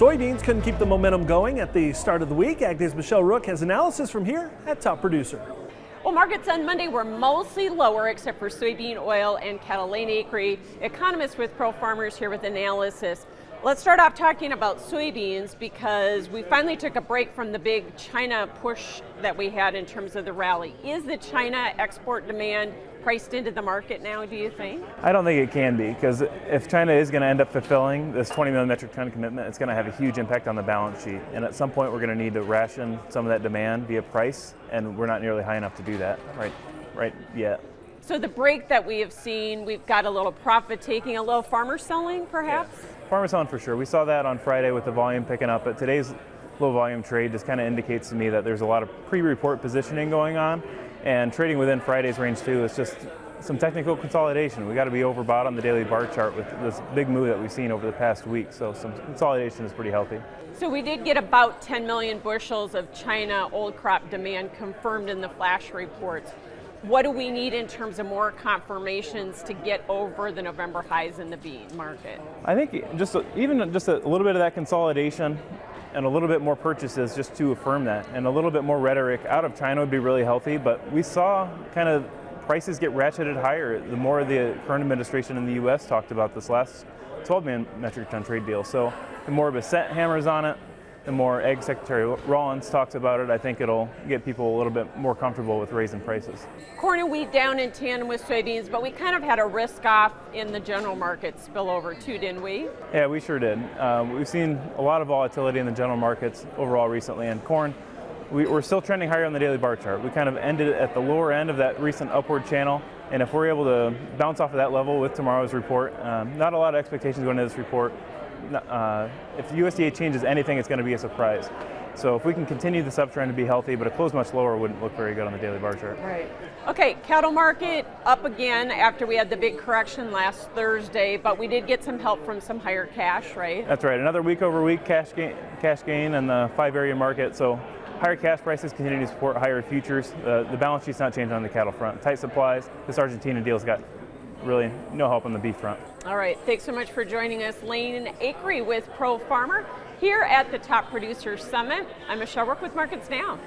Soybeans couldn't keep the momentum going at the start of the week. AgDay's Michelle Rook has analysis from here at Top Producer. Well, markets on Monday were mostly lower except for soybean oil and cattle lane acre. Economists with Pro Farmers here with analysis. Let's start off talking about soybeans because we finally took a break from the big China push that we had in terms of the rally. Is the China export demand priced into the market now, do you think? I don't think it can be, because if China is going to end up fulfilling this 20 million metric ton commitment, it's going to have a huge impact on the balance sheet. And at some point, we're going to need to ration some of that demand via price, and we're not nearly high enough to do that right yet. So the break that we have seen, we've got a little profit taking, a little farmer selling, perhaps? Yeah. Farmer selling for sure. We saw that on Friday with the volume picking up, but today's low volume trade just kind of indicates to me that there's a lot of pre-report positioning going on. And trading within Friday's range too is just some technical consolidation. We got to be overbought on the daily bar chart with this big move that we've seen over the past week. So some consolidation is pretty healthy. So we did get about 10 million bushels of China old crop demand confirmed in the flash reports. What do we need in terms of more confirmations to get over the November highs in the bean market? I think even just a little bit of that consolidation and a little bit more purchases just to affirm that, and a little bit more rhetoric out of China would be really healthy. But we saw kind of prices get ratcheted higher the more the current administration in the U.S. talked about this last 12 million metric ton trade deal. So the more Bissett hammers on it, the more Ag Secretary Rollins talks about it, I think it'll get people a little bit more comfortable with raising prices. Corn and wheat down in tandem with soybeans, but we kind of had a risk off in the general market spillover too, didn't we? Yeah, we sure did. We've seen a lot of volatility in the general markets overall recently, and corn, we're still trending higher on the daily bar chart. We kind of ended at the lower end of that recent upward channel, and if we're able to bounce off of that level with tomorrow's report, not a lot of expectations going into this report. If the USDA changes anything, it's going to be a surprise. So if we can continue this uptrend to be healthy, but a close much lower wouldn't look very good on the daily bar chart. Right. Okay, cattle market up again after we had the big correction last Thursday, but we did get some help from some higher cash, right? That's right. Another week over week cash gain in the 5-area market. So higher cash prices continue to support higher futures. The balance sheet's not changing on the cattle front. Tight supplies. This Argentina deal's got really no help on the beef front. All right, thanks so much for joining us. Lane Acre with Pro Farmer here at the Top Producer Summit. I'm Michelle Rook with Markets Now.